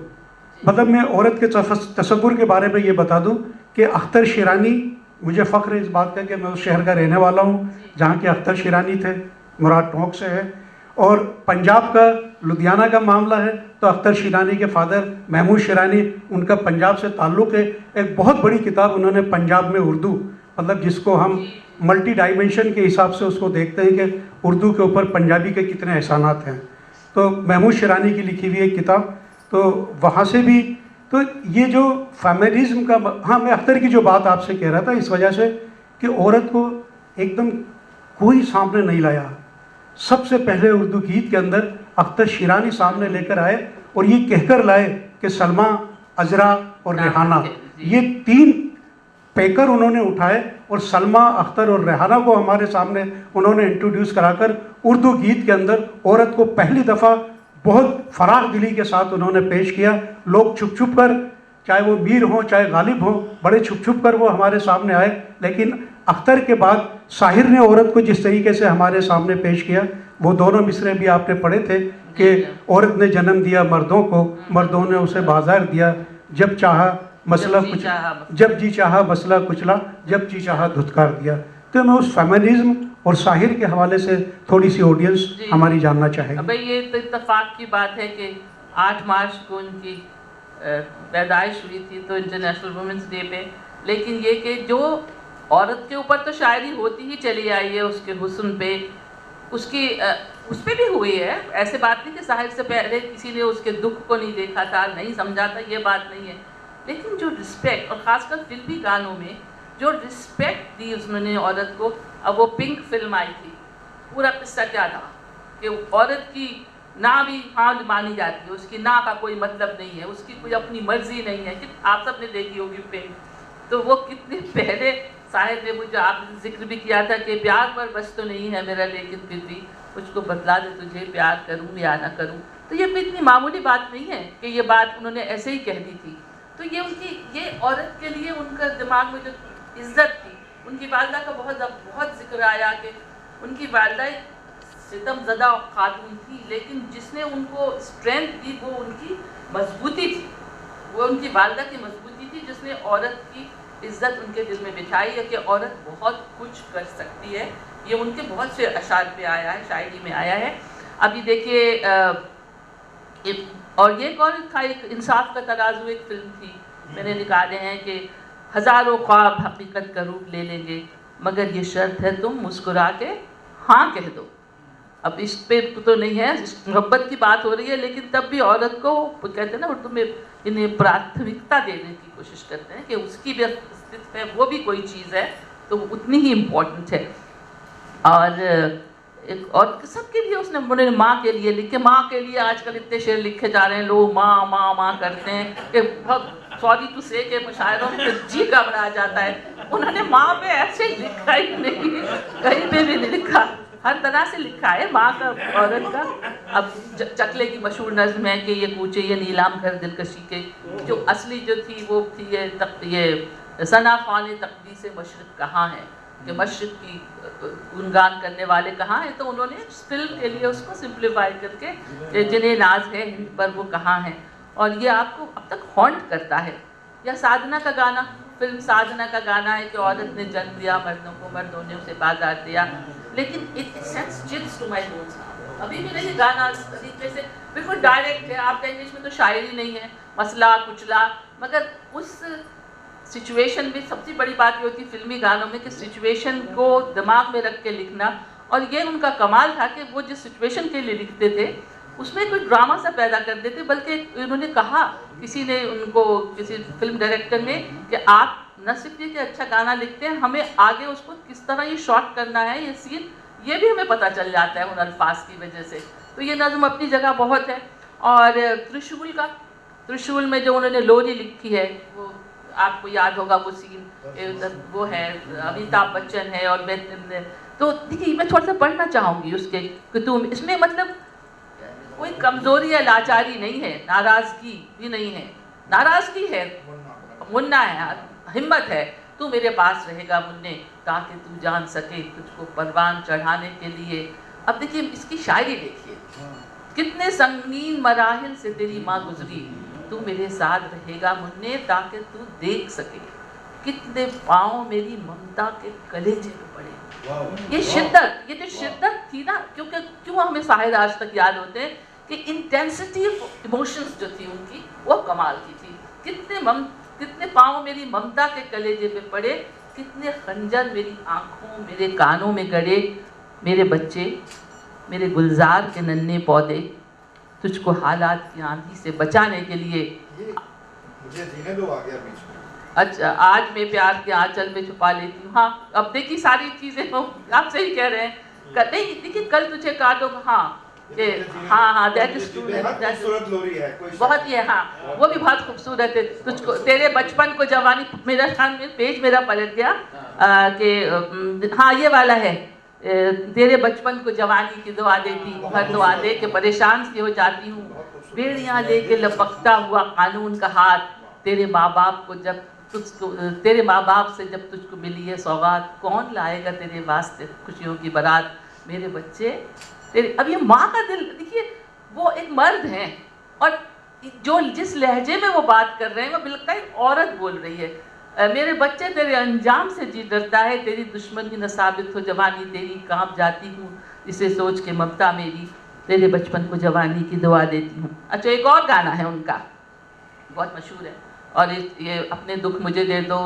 मतलब मैं औरत के तसव्वुर के बारे में ये बता दूं कि अख्तर शिरानी, मुझे फ़ख्र है इस बात का कि मैं उस शहर का रहने वाला हूँ जहाँ के अख्तर शिरानी थे, मुराद टोंक से है। और पंजाब का लुधियाना का मामला है तो अख्तर शिरानी के फादर महमूद शिरानी, उनका पंजाब से ताल्लुक़ है। एक बहुत बड़ी किताब उन्होंने पंजाब में उर्दू, मतलब जिसको हम मल्टी डायमेंशन के हिसाब से उसको देखते हैं कि उर्दू के ऊपर पंजाबी के कितने एहसानात हैं, तो महमूद शिरानी की लिखी हुई एक किताब, तो वहाँ से भी। तो ये जो फेमिनिज़्म का, हाँ मैं अख्तर की जो बात आपसे कह रहा था इस वजह से कि औरत को एकदम कोई सामने नहीं लाया। सबसे पहले उर्दू गीत के अंदर अख्तर शिरानी सामने लेकर आए और ये कहकर लाए कि सलमा, अजरा और रेहाना, ये 3 पेकर उन्होंने उठाए और सलमा अख्तर और रेहाना को हमारे सामने उन्होंने इंट्रोड्यूस कराकर उर्दू गीत के अंदर औरत को पहली दफ़ा बहुत फराग दिली के साथ उन्होंने पेश किया। लोग छुप छुप कर, चाहे वो मीर हों चाहे गालिब हों, बड़े छुप छुप कर वो हमारे सामने आए। लेकिन अख्तर के बाद साहिर ने औरत को जिस तरीके से हमारे सामने पेश किया, वो दोनों मिसरे भी आपने पढ़े थे कि औरत ने जन्म दिया मर्दों को, मर्दों ने उसे बाजार दिया, जब चाहा मसला कुछ, जब जी चाहा मसला कुचला, जब जी चाहा धुतकार दिया। तो मैं उस फेमिनिज्म और साहिर के हवाले से थोड़ी सी ऑडियंस हमारी जानना चाहेगी। भाई ये तो इत्तेफाक की बात है कि 8 मार्च को उनकी पैदाइश हुई थी, तो इंटरनेशनल वुमेंस डे पे, लेकिन ये कि जो औरत के ऊपर तो शायरी होती ही चली आई है, उसके हुस्न पे, उसकी उस पर भी हुई है। ऐसे बात नहीं कि साहिर से पहले किसी ने उसके दुख को नहीं देखा था, नहीं समझा था, ये बात नहीं है। लेकिन जो रिस्पेक्ट, और ख़ासकर फिल्मी गानों में जो रिस्पेक्ट दी उन्होंने औरत को। अब वो पिंक फिल्म आई थी, पूरा किस्सा क्या था कि औरत की ना भी हाँ मानी जाती है, उसकी ना का कोई मतलब नहीं है, उसकी कोई अपनी मर्जी नहीं है। कि आप सब ने देखी होगी पिंक, तो वो कितने पहले साहिर ने मुझे आपने जिक्र भी किया था कि प्यार पर बस तो नहीं है मेरा, लेकिन फिर भी मुझको बतला दे तुझे प्यार करूँ या ना करूँ। तो ये कोई इतनी मामूली बात नहीं है कि ये बात उन्होंने ऐसे ही कह दी थी। तो ये उनकी, ये औरत के लिए उनका दिमाग में जो इज्जत थी, उनकी वालदा का बहुत जिक्र आया कि उनकी वालदा सितमज़दा खातून थी, लेकिन जिसने उनको स्ट्रेंथ दी वो उनकी मजबूती थी, वो उनकी वालदा की मजबूती थी जिसने औरत की इज्जत उनके दिल में बिठाई है कि औरत बहुत कुछ कर सकती है। ये उनके बहुत से अशार पे आया है, शायरी में आया है। अभी देखिए, और ये कौन था, एक इंसाफ का तराजू एक फिल्म थी, मैंने निकाले हैं कि हज़ारों ख्वाब हकीकत का रूप ले लेंगे, मगर ये शर्त है तुम मुस्कुरा के हाँ कह दो। अब इस पे तो नहीं है, मोहब्बत की बात हो रही है, लेकिन तब भी औरत को कहते हैं ना उर्दू में, इन्हें प्राथमिकता देने की कोशिश करते हैं कि उसकी भी अस्तित्व है, वो भी कोई चीज़ है, तो उतनी ही इम्पोर्टेंट है। और सबके लिए उन्होंने माँ के लिए लिखे, माँ के लिए आजकल इतने शेर लिखे जा रहे हैं, लोग माँ माँ माँ करते हैं कि बहुत सॉरी टू से के मुशायरों में जी घबरा जाता है। उन्होंने माँ पे ऐसे लिखा ही नहीं, कहीं पे भी नहीं लिखा, हर तरह से लिखा है माँ का, औरत का। अब चकले की मशहूर नज़्म है कि ये कूचे ये नीलाम कर दिलकशी के, जो असली जो थी वो थी ये सना ख़ाने तकदी से मशरक़ कहाँ है, कि मशरक़ की गुणगान करने वाले कहाँ हैं। तो उन्होंने फिल्म के लिए उसको सिंप्लीफाई करके जिन्हें नाज है हिंद पर वो कहाँ हैं, और ये आपको अब तक हॉन्ट करता है। या साधना का गाना, फिल्म साधना का गाना है कि औरत ने जन्म दिया मर्दों को, मर्दों ने उसे बाजार दिया, लेकिन it sends chills to my bones. अभी भी नहीं, गाना तरीके से बिल्कुल डायरेक्ट है, आप कहेंगे इसमें तो शायरी नहीं है, मसला कुचला, मगर उस सिचुएशन में सबसे बड़ी बात ये होती है फिल्मी गानों में कि सिचुएशन को दिमाग में रख के लिखना। और ये उनका कमाल था कि वो जिस सिचुएशन के लिए लिखते थे उसमें कोई ड्रामा सा पैदा कर देते, बल्कि उन्होंने कहा, किसी ने उनको, किसी फिल्म डायरेक्टर ने, कि आप न सिर्फ ये कि अच्छा गाना लिखते हैं, हमें आगे उसको किस तरह ये शॉट करना है, ये सीन, ये भी हमें पता चल जाता है उन अल्फाज की वजह से। तो ये नज़्म अपनी जगह बहुत है। और त्रिशूल में जो उन्होंने लोरी लिखी है, वो आपको याद होगा, वो सीन वो है, अमिताभ बच्चन है, और तो देखिए मैं थोड़ा सा पढ़ना चाहूँगी उसके कि तुम, इसमें मतलब कोई कमज़ोरी या लाचारी नहीं है, नाराज़गी भी नहीं है, नाराज़गी है, मुन्ना है, हिम्मत है, तू मेरे पास रहेगा मुन्ने, ताकि तू जान सके तुझको परवान चढ़ाने के लिए। अब देखिए इसकी शायरी देखिए, कितने संगीन मराहिल से तेरी माँ गुजरी, तू मेरे साथ रहेगा मुन्ने, ताकि तू देख सके कितने पाँव मेरी ममता के कलेजे में पड़े। ये शिद्दत, ये जो शिद्दत थी ना, क्यों हमें साहिर आज तक याद होते हैं कि इंटेंसिटी ऑफ इमोशंस जो थी उनकी, वो कमाल की थी। कितने पाँव मेरी ममता के कलेजे पे पड़े, कितने खंजर मेरी आँखों मेरे कानों में गड़े, मेरे बच्चे मेरे गुलजार के नन्हे पौधे, तुझको हालात की आंधी से बचाने के लिए। मुझे जीने दो, आ गया बीच में। अच्छा, आज मैं प्यार के आंचल में छुपा लेती हूँ। हाँ, अब देखिए सारी चीज़ें आप सही कह रहे हैं। नहीं देखिए, कल तुझे काटो, हाँ कि हाँ दैट इज ट्रू, बेहद खूबसूरत लोरी है, कोई शक बहुत ही है, हाँ वो भी बहुत खूबसूरत है। तुझको तेरे बचपन को जवानी, मेरा ख्याल में पेज मेरा पलट गया कि हाँ ये वाला है, तेरे बचपन को जवानी की दुआ देती हूँ, हर दुआ दे के परेशान सी हो जाती हूँ, बेड़ियाँ लेके लपकता हुआ कानून का हाथ, तेरे माँ बाप को जब तुझको, तेरे माँ बाप से जब तुझको मिली है सौगात, कौन लाएगा तेरे वास्ते खुशियों की बारात, मेरे बच्चे तेरे। अब ये माँ का दिल देखिए, वो एक मर्द हैं और जो जिस लहजे में वो बात कर रहे हैं वो बिल्कुल एक औरत बोल रही है। मेरे बच्चे तेरे अंजाम से जी डरता है, तेरी दुश्मनी न साबित हो जवानी तेरी, कांप जाती हूँ इसे सोच के ममता मेरी, तेरे बचपन को जवानी की दुआ देती हूँ। अच्छा एक और गाना है उनका, बहुत मशहूर है, और ये अपने दुख मुझे दे दो,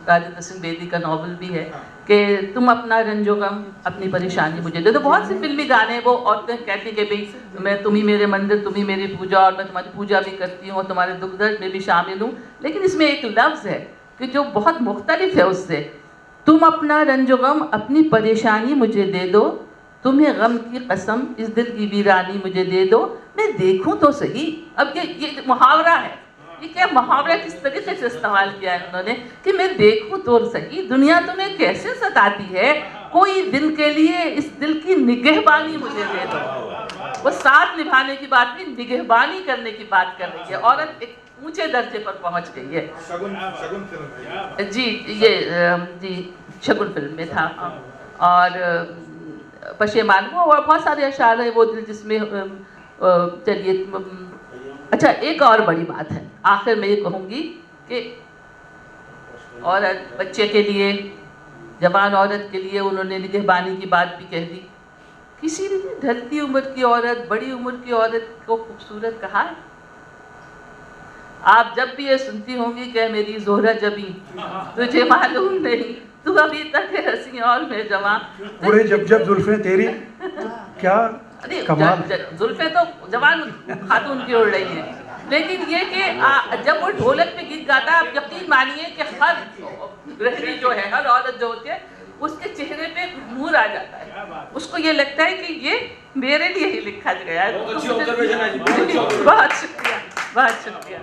राजेंद्र सिंह बेदी का नॉवल भी है कि तुम अपना रंजो गम अपनी परेशानी मुझे दे दो। बहुत से फिल्मी गाने वो औरतें कहती हैं कि भाई मैं, तुम ही मेरे मंदिर, तुम ही मेरी पूजा, और मैं तुम्हारी पूजा भी करती हूँ और तुम्हारे दुख दर्द में भी शामिल हूँ। लेकिन इसमें एक लफ्ज़ है कि जो बहुत मुख्तलिफ है उससे, तुम अपना रंजो गम अपनी परेशानी मुझे दे दो, तुम्हें गम की कसम इस दिल की वीरानी मुझे दे दो, मैं देखूं तो सही। अब ये मुहावरा है, ये क्या मुहावरा किस तरीके से इस्तेमाल किया है उन्होंने कि मैं देखूं तो सही, दुनिया तुम्हें कैसे सताती है, कोई दिन के लिए इस दिल की निगहबानी मुझे दे दो। वो साथ निभाने की बात नहीं, निगहबानी करने की बात कर रही है। औरत एक ऊंचे दर्जे पर पहुंच गई है। शगुन शगुन फिल्म है जी ये जी शगुन फिल्म में था। और पशेमान वो, और बहुत सारे अशार है वो दिल जिसमें चलिए। अच्छा एक और बड़ी बात है, आखिर में ये कहूँगी कि औरत बच्चे के लिए, जवान औरत के लिए उन्होंने निगहबानी की बात भी कह दी। किसी ने ढलती उम्र की औरत, बड़ी उम्र की औरत को खूबसूरत कहा है? आप जब भी ये सुनती होंगी कि मेरी जोहरा जबी, तुझे मालूम नहीं तू अभी तक है हंसी और मैं जवान, पूरे जब जब जुल्फें तेरी, क्या कमाल। जुल्फे तो जवान खातून की उड़ रही है, लेकिन ये कि जब वो ढोलक पे गीत गाता है, आप यकीन मानिए कि हर गृहिणी जो है, हर औरत जो होती है, उसके चेहरे पे नूर आ जाता है। उसको ये लगता है कि ये मेरे लिए ही लिखा गया है। बहुत शुक्रिया, बहुत शुक्रिया।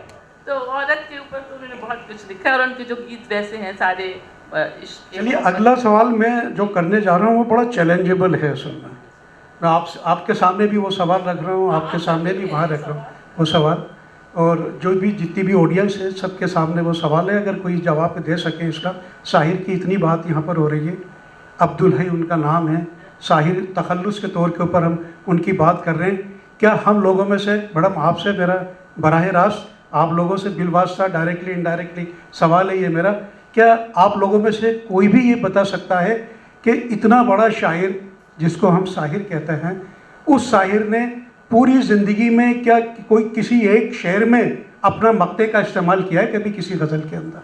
तो औरत के ऊपर तो उन्होंने बहुत कुछ लिखा है और उनके जो गीत वैसे हैं सारे। चलिए अगला सवाल मैं जो करने जा रहा हूँ वो बड़ा चैलेंजेबल है सुनना। मैं आपके सामने भी वो सवाल रख रहा हूँ, आपके सामने भी वहाँ रख रहा हूँ वो सवाल, और जो भी जितनी भी ऑडियंस है सबके सामने वो सवाल है। अगर कोई जवाब दे सके इसका। साहिर की इतनी बात यहाँ पर हो रही है, अब्दुल है उनका नाम है, साहिर तखल्लुस के तौर के ऊपर हम उनकी बात कर रहे हैं। क्या हम लोगों में से, मैडम आपसे मेरा बराह रास्त आप लोगों से बिलवास्ता डायरेक्टली इनडायरेक्टली सवाल है ये मेरा, क्या आप लोगों में से कोई भी ये बता सकता है कि इतना बड़ा शायर जिसको हम साहिर कहते हैं, उस साहिर ने पूरी ज़िंदगी में क्या कोई किसी एक शेर में अपना मक्ते का इस्तेमाल किया है कभी किसी गज़ल के अंदर?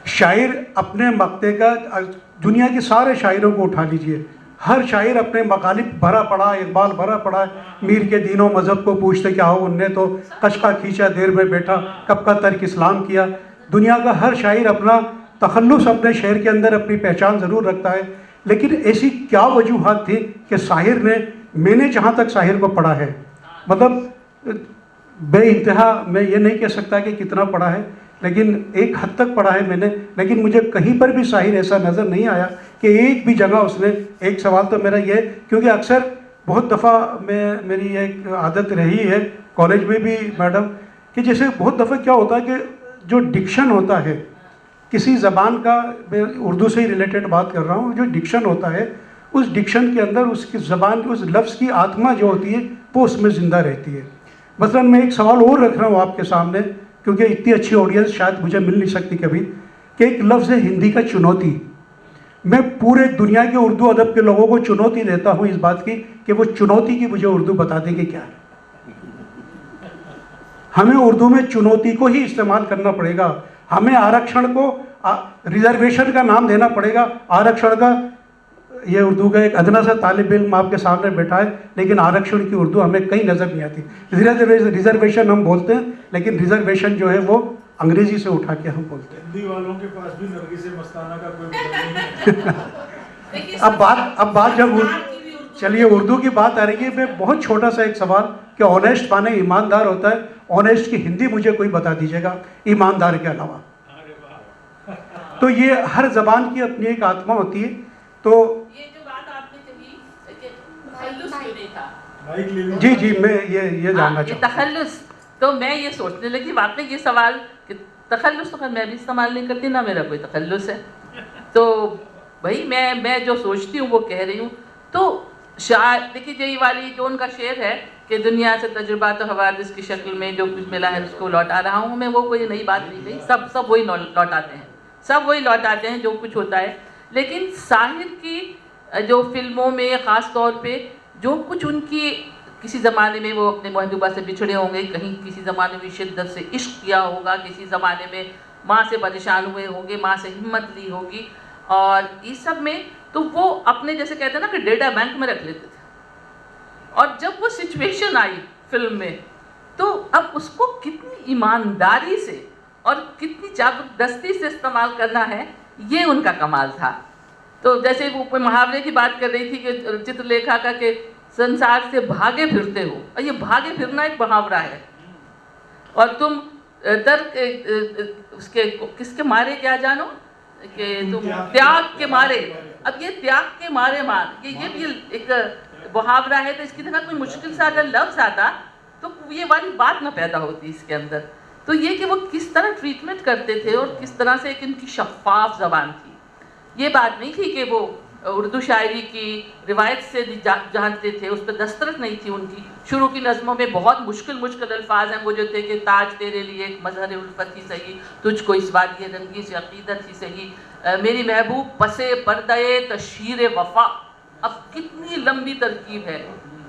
शायर अपने मक्ते का, दुनिया के सारे शायरों को उठा लीजिए, हर शायर अपने मकालिब भरा पड़ा, इकबाल भरा पड़ा है, मीर के दीनों मज़हब को पूछते क्या हो, उनने तो कशका खींचा देर में बैठा, कब का तर्क इस्लाम किया। दुनिया का हर शायर अपना तखल्लुस अपने शेर के अंदर अपनी पहचान ज़रूर रखता है, लेकिन ऐसी क्या वजूहात थी कि साहिर ने, मैंने जहाँ तक साहिर को पढ़ा है, मतलब बेइंतहा मैं ये नहीं कह सकता कि कितना पढ़ा है, लेकिन एक हद तक पढ़ा है मैंने, लेकिन मुझे कहीं पर भी साहिर ऐसा नज़र नहीं आया कि एक भी जगह उसने, एक सवाल तो मेरा ये है, क्योंकि अक्सर बहुत दफ़ा मेरी एक आदत रही है कॉलेज में भी मैडम, कि जैसे बहुत दफ़ा क्या होता है कि जो डिक्शन होता है किसी ज़बान का, मैं उर्दू से ही रिलेटेड बात कर रहा हूँ, जो डिक्शन होता है उस डिक्शन के अंदर उसकी ज़बान की उस लफ्ज़ की आत्मा जो होती है वो उसमें ज़िंदा रहती है। मसलन मैं एक सवाल और रख रहा हूँ आपके सामने, क्योंकि इतनी अच्छी ऑडियंस शायद मुझे मिल नहीं सकती कभी, कि एक लफ्ज़ है हिंदी का चुनौती। मैं पूरे दुनिया के उर्दू अदब के लोगों को चुनौती देता हूँ इस बात की कि वो चुनौती की मुझे उर्दू बता देंगे क्या है। हमें उर्दू में चुनौती को ही इस्तेमाल करना पड़ेगा, हमें आरक्षण को रिजर्वेशन का नाम देना पड़ेगा। आरक्षण का, ये उर्दू का एक अदना सा तालिब इल्म आपके सामने बैठा है, लेकिन आरक्षण की उर्दू हमें कहीं नज़र नहीं आती। रिजर्वेशन हम बोलते हैं, लेकिन रिजर्वेशन जो है वो अंग्रेजी से उठा के हम बोलते हैं। हिंदी वालों के पास भी नरगिस मस्ताना का कोई मतलब नहीं है। अब बात जब चलिए उर्दू की बात आ रही है, मैं बहुत छोटा सा एक सवाल कि ऑनेस्ट माने ईमानदार होता है, ऑनेस्ट की हिंदी मुझे कोई बता दीजिएगा ईमानदार के अलावा। तो ये हर जबान की अपनी एक आत्मा होती है। तो ये जो बात आपने कही कि तखल्लुस क्यों नहीं था, जी जी मैं ये जानना ये चाहता हूँ। तखल्लुस, तो मैं ये सोचने लगी वाकई ये सवाल कि तखल्लुस तो खैर मैं भी इस्तेमाल नहीं करती, ना मेरा कोई तखल्लुस है। तो भाई मैं जो सोचती हूँ वो कह रही हूँ। तो शायद देखिए जो ये वाली जो उनका शेर है कि दुनिया से तजुर्बा तो हवादिस की शक्ल में जो कुछ मिला है उसको लौटा रहा हूँ मैं, वो कोई नई बात नहीं कही, सब वही लौटाते हैं, सब वही लौटाते हैं जो कुछ होता है। लेकिन साहिर की जो फिल्मों में ख़ास तौर पे जो कुछ उनकी किसी ज़माने में वो अपने महबूबा से बिछड़े होंगे, कहीं किसी ज़माने में शिद्दत से इश्क किया होगा, किसी ज़माने में माँ से परेशान हुए होंगे, माँ से हिम्मत ली होगी, और इस सब में तो वो अपने जैसे कहते हैं ना कि डेटा बैंक में रख लेते थे। और जब वो सिचुएशन आई फिल्म में तो अब उसको कितनी ईमानदारी से और कितनी जबरदस्ती से इस्तेमाल करना है, ये उनका कमाल था। तो जैसे वो कोई मुहावरे की बात कर रही थी कि चित्रलेखा का कि संसार से भागे फिरते हो, और ये भागे फिरना एक मुहावरा है। और तुम तर्क उसके किसके मारे क्या जानो कि तुम त्याग के मारे, अब ये त्याग के मारे ये भी एक मुहावरा है। तो इसकी तरह कोई मुश्किल सा अगर लफ्ज़ आता तो ये वाली बात ना पैदा होती इसके अंदर। तो ये कि वो किस तरह ट्रीटमेंट करते थे और किस तरह से एक इनकी शफाफ ज़बान थी। ये बात नहीं थी कि वो उर्दू शायरी की रिवायत से जानते थे, उस पर दस्तरस नहीं थी उनकी। शुरू की नज़मों में बहुत मुश्किल अल्फाज हैं वो जो थे कि ताज तेरे लिए एक मजहर उल्फत ही सही, तुझको इस वादी रंगी से अकीदत ही सही, मेरी महबूब पसे पर्दे तशहीर वफ़ा। अब कितनी लंबी तरकीब है,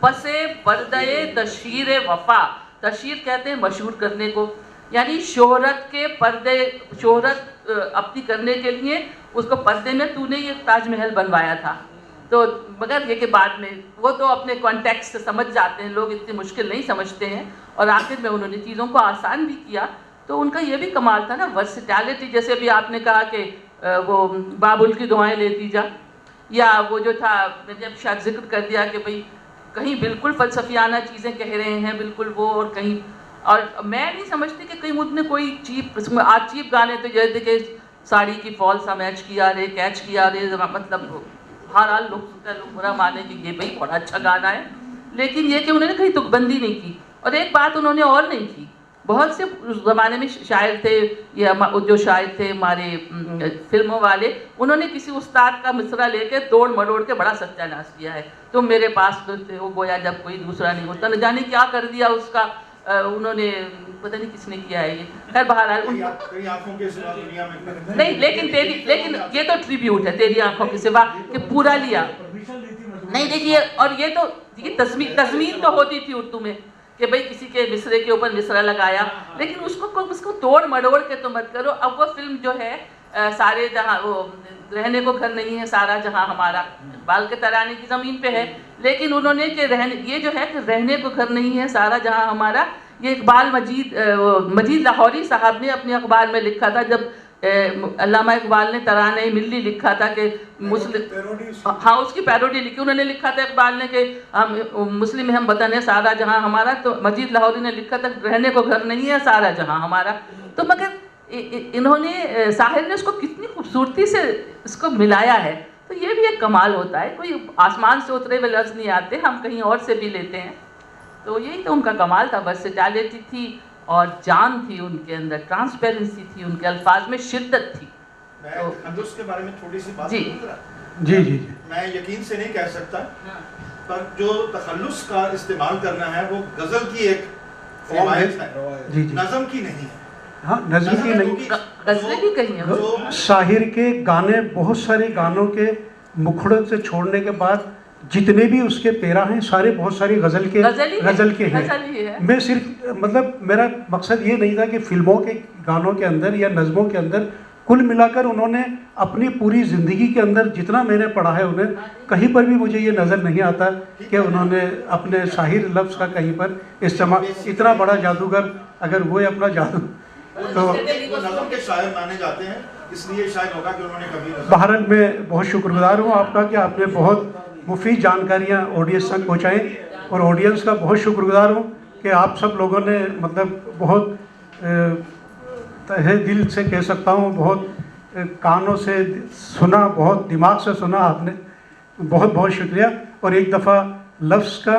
पसे पर्दे तशहीर वफ़ा। तशहीर कहते हैं मशहूर करने को, यानी शोहरत के पर्दे, शोहरत अपनी करने के लिए उसको पर्दे में तूने ये ताजमहल बनवाया था। तो मगर ये कि बाद में वो तो अपने कॉन्टेक्स्ट से समझ जाते हैं, लोग इतनी मुश्किल नहीं समझते हैं, और आखिर में उन्होंने चीज़ों को आसान भी किया। तो उनका ये भी कमाल था ना, वर्सिटैलिटी। जैसे अभी आपने कहा कि वो बाबुल की दुआएं लेती जा, या वो जो था मैंने अब शायद जिक्र कर दिया कि भाई कहीं बिल्कुल फ़लसफियाना चीज़ें कह रहे हैं बिल्कुल वो, और कहीं, और मैं नहीं समझती कि कहीं उनने कोई चीप, आज चीप गाने तो जैसे कि साड़ी की फॉल सा मैच किया रे, कैच किया रे, मतलब हर हाल लोग सुनते हैं, लोग बुरा माने कि ये भाई बड़ा अच्छा गाना है। लेकिन ये कि उन्होंने कहीं तुकबंदी नहीं की। और एक बात उन्होंने और नहीं की, बहुत से उस ज़माने में शायर थे, या जो शायर थे हमारे फिल्मों वाले, उन्होंने किसी उस्ताद का मिसरा लेके तोड़ मरोड़ के बड़ा सत्यानाश किया है। तुम मेरे पास तो थे हो गोया जब कोई दूसरा नहीं होता, न जाने क्या कर दिया उसका उन्होंने, पता नहीं किसने किया है ये। खैर बहरहाल तेरी आंखों के सिवा दुनिया में नहीं, लेकिन ये तो ट्रिब्यूट है, तेरी आंखों के सिवा, कि पूरा लिया नहीं। देखिए, और ये तो ये तज़मीन तो होती थी उर्दू में कि भाई किसी के मिसरे के ऊपर मिसरा लगाया, लेकिन उसको तोड़ मरोड़ के तो मत करो। अब वो फिल्म जो है सारे जहाँ, वो रहने को घर नहीं है सारा जहाँ हमारा, इकबाल के तराने की ज़मीन पे है, लेकिन उन्होंने कि ये जो है कि रहने को घर नहीं है सारा जहाँ हमारा, ये इकबाल मजीद लाहौरी साहब ने अपने अखबार में लिखा था। जब अल्लामा इकबाल ने तराने मिल्ली लिखा था कि मुस्लिम, हाँ उसकी पैरोडी लिखी, उन्होंने लिखा था इकबाल ने कि हम मुस्लिम हम वतन है सारा जहाँ हमारा, तो मजीद लाहौरी ने लिखा था रहने को घर नहीं है सारा जहाँ हमारा। तो मगर इन्होंने साहिर ने उसको कितनी खूबसूरती से इसको मिलाया है। तो ये भी एक कमाल होता है, कोई आसमान से उतरे हुए लफ्ज़ नहीं आते, हम कहीं और से भी लेते हैं। तो यही तो उनका कमाल था, वर्सेटैलिटी थी और जान थी उनके अंदर, ट्रांसपेरेंसी थी उनके अल्फाज में, शिद्दत थी। मैं तखल्लुस के बारे में थोड़ी सी बात जी। करूं जी जी जी। मैं यकीन से नहीं कह सकता, पर जो तखल्लुस का इस्तेमाल करना है वो गजल की एक रिवायत है, जी जी। नज़म की नहीं है। हाँ नज़म की नहीं, गज़लें भी कही हैं जो साहिर के गाने, बहुत सारे गानों के मुखड़े से छोड़ने के बाद जितने भी उसके पेरा हैं सारे बहुत सारी गज़ल के गज़ल ही हैं। है। मैं सिर्फ मतलब मेरा मकसद ये नहीं था कि फिल्मों के गानों के अंदर या नज़मों के अंदर, कुल मिलाकर उन्होंने अपनी पूरी ज़िंदगी के अंदर जितना मैंने पढ़ा है उन्हें, कहीं पर भी मुझे ये नज़र नहीं आता कि उन्होंने अपने साहिर लफ्ज़ का कहीं पर इस्तेमाल, इतना बड़ा जादूगर अगर वो अपना जादू, तो नज़म के शायर माने जाते हैं, इसलिए शायद होगा कि उन्होंने कभी बहरहाल मैं बहुत शुक्रगुजार हूँ आपका कि आपने बहुत मुफीद जानकारियाँ ऑडियंस तक पहुँचाएँ। और ऑडियंस का बहुत शुक्रगुजार हूँ कि आप सब लोगों ने मतलब बहुत तहे दिल से कह सकता हूँ, बहुत कानों से सुना, बहुत दिमाग से सुना आपने, बहुत बहुत शुक्रिया। और एक दफ़ा लफ्ज़ का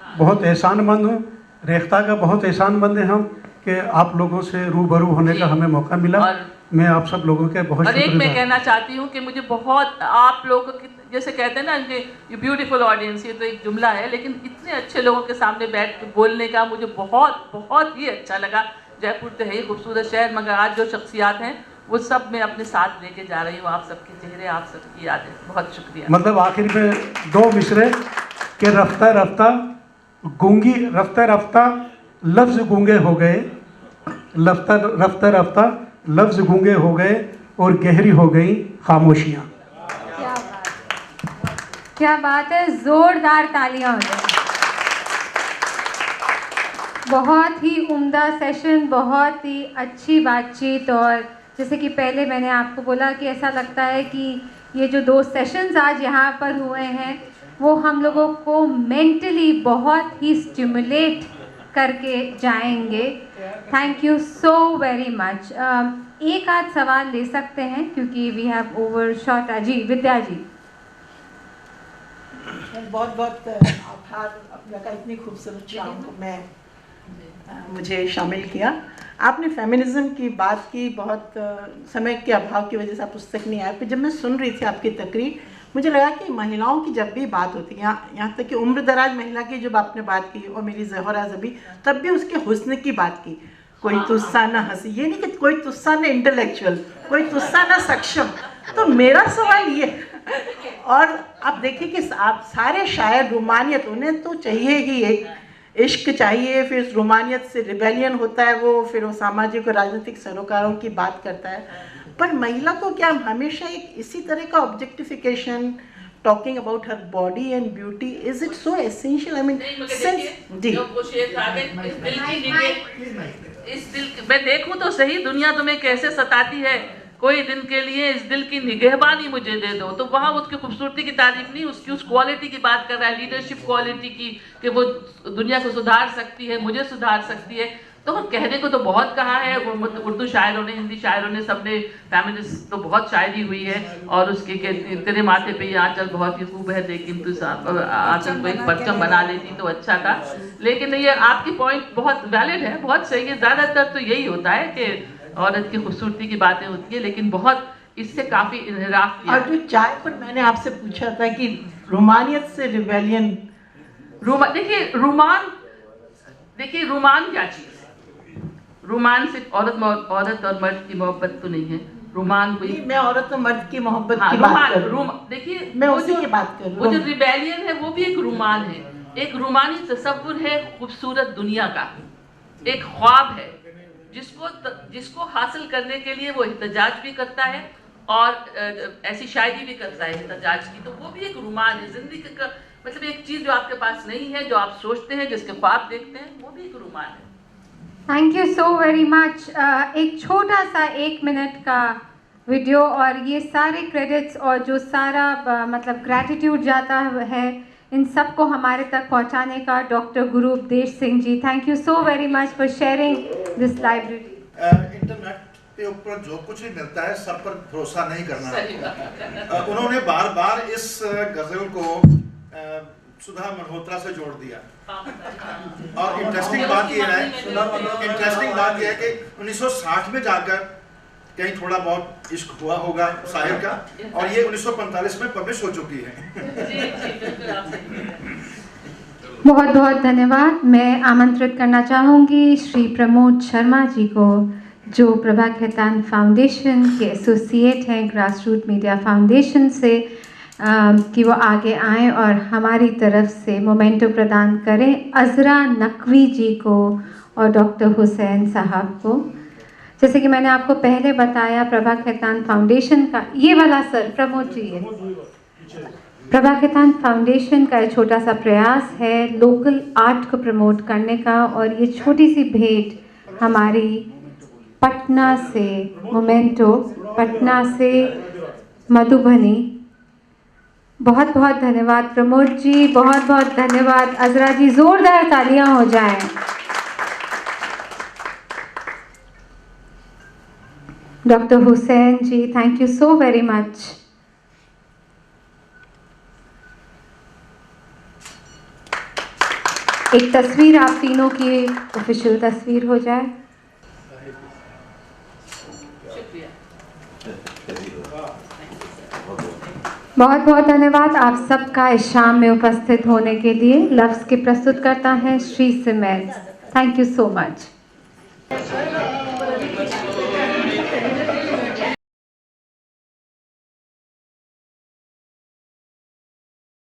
बहुत एहसानमंद हूँ, रेख्ता का बहुत एहसानमंद है हम कि आप लोगों से रूबरू होने का हमें मौका मिला। मैं आप सब लोगों के बहुत और एक मैं शुक्रिया। कहना चाहती हूँ कि मुझे बहुत आप लोगों की, जैसे कहते हैं ना कि ये ब्यूटीफुल ऑडियंस, ये तो एक जुमला है, लेकिन इतने अच्छे लोगों के सामने बैठ के बोलने का मुझे बहुत बहुत ही अच्छा लगा। जयपुर तो है ही खूबसूरत शहर, मगर आज जो शख्सियात हैं वो सब मैं अपने साथ लेके जा रही हूँ, आप सबके चेहरे, आप सबकी यादें। बहुत शुक्रिया। मतलब आखिर में 2 मिसरे कि रफ्ता रफ्ता गूंगी, रफ्ता रफ्ता लफ्ज़ गूंगे हो गए, रफ्ता रफ्ता रफ्ता लफ्ज़ गूंगे हो गए और गहरी हो गई खामोशियाँ। क्या बात है, जोरदार तालियां हो जाए। बहुत ही उम्दा सेशन, बहुत ही अच्छी बातचीत। और जैसे कि पहले मैंने आपको बोला कि ऐसा लगता है कि ये जो 2 सेशंस आज यहाँ पर हुए हैं वो हम लोगों को मेंटली बहुत ही स्टिमुलेट करके जाएंगे। Thank you so very much. एक आध सवाल ले सकते हैं क्योंकि वी हैव ओवर शॉट। जी विद्या जी। बहुत बहुत आभार अपना का इतनी खूबसूरत शाम को मुझे शामिल किया। आपने फेमिनिज्म की बात की, बहुत समय के अभाव की वजह से आप पुस्तक नहीं आए। फिर जब मैं सुन रही थी आपकी तकरीर, मुझे लगा कि महिलाओं की जब भी बात होती है, यहाँ तक कि उम्र दराज महिला की जब आपने बात की और मेरी ज़हरा ज़बी, तब भी उसके हुस्न की बात की। कोई तुस्सा ना हंसी, ये नहीं कि कोई तुस्सा ना इंटेलेक्चुअल, कोई तुस्सा ना सक्षम। तो मेरा सवाल ये, और आप देखिए कि आप सारे शायर रोमानियत, उन्हें तो चाहिए ही एक इश्क चाहिए, फिर रोमानियत से रिबेलियन होता है वो, फिर वो सामाजिक और राजनीतिक सरोकारों की बात करता है। पर महिला को क्या हमेशा एक इसी तरह का objectification, talking about her body and beauty, is it so essential? I mean जी, इस दिल मैं देखूं तो सही, दुनिया तुम्हें कैसे सताती है, कोई दिन के लिए इस दिल की निगहबानी मुझे दे दो। तो वहाँ उसकी खूबसूरती की तारीफ नहीं, उसकी उस क्वालिटी की बात कर रहा है, लीडरशिप क्वालिटी की, कि वो दुनिया को सुधार सकती है, मुझे सुधार सकती है। तो कहने को तो बहुत कहा है, उर्दू शायरों ने, हिंदी शायरों ने, सबने, फेमिनिस्ट तो बहुत शायरी हुई है। और उसके तेरे माथे पे ये आंचल बहुत ही खूब है, लेकिन तू आंचल को एक परचम बना लेती तो अच्छा था। लेकिन ये आपकी पॉइंट बहुत वैलिड है, बहुत सही है। ज़्यादातर तो यही होता है कि औरत की खूबसूरती की बातें होती है, लेकिन बहुत इससे काफ़ी इनहराफ किया। और जो चाय पर मैंने आपसे पूछा था कि रोमानियत से रिबेलियन, देखिए रोमान क्या चीज़ है? रोमान सिर्फ औरत और मर्द की मोहब्बत तो नहीं है। रोमान कोई, मैं औरत और मर्द की मोहब्बत की रोमान, बात कर रही हूँ। देखिए मैं उसी की बात कर रही हूँ। वो जो रिबेलियन है वो भी एक रोमान है, एक रोमानी तसव्वुर है खूबसूरत दुनिया का, एक ख्वाब है जिसको हासिल करने के लिए वो एहतजाज भी करता है और ऐसी शायरी भी करता है एहतजाज की। तो वो भी एक रोमान है जिंदगी का, मतलब एक चीज़ जो आपके पास नहीं है, जो आप सोचते हैं, जिसके ख्वाब देखते हैं, वो भी एक रोमान है। Thank you so very much. एक छोटा सा 1 मिनट का वीडियो, और ये सारे क्रेडिट्स और जो सारा मतलब ग्रैटिट्यूड जाता है इन सबको हमारे तक पहुंचाने का doctor Guru Updesh Singh ji. Thank you so very much for sharing this library. Internet के ऊपर जो कुछ भी मिलता है सब पर भरोसा नहीं करना। उन्होंने बार बार इस गजल को सुधा मल्होत्रा से जोड़ दिया। और इंटरेस्टिंग बात यह है कि 1960 में जाकर कहीं थोड़ा बहुत इश्क हुआ होगा शायर का, और ये 1945 में पब्लिश हो चुकी है। बहुत बहुत धन्यवाद। मैं आमंत्रित करना चाहूँगी श्री प्रमोद शर्मा जी को, जो प्रभा खेतान फाउंडेशन के एसोसिएट हैं, ग्रास रूट मीडिया फाउंडेशन से, कि वो आगे आएँ और हमारी तरफ से मोमेंटो प्रदान करें अज़रा नकवी जी को और डॉक्टर हुसैन साहब को। जैसे कि मैंने आपको पहले बताया, प्रभा खेतान फाउंडेशन का ये वाला सर प्रमोद जी है, प्रभा खेतान फाउंडेशन का एक छोटा सा प्रयास है लोकल आर्ट को प्रमोट करने का। और ये छोटी सी भेंट हमारी पटना से मोमेंटो, पटना से मधुबनी, बहुत बहुत धन्यवाद प्रमोद जी, बहुत बहुत धन्यवाद अजरा जी, जोरदार तालियां हो जाएं। Doctor Hussain ji, thank you so very much. एक तस्वीर आप तीनों की ऑफिशियल तस्वीर हो जाए। बहुत बहुत धन्यवाद आप सबका इस शाम में उपस्थित होने के लिए। लफ्ज़ के प्रस्तुत करता है श्री सिमेज। Thank you so much.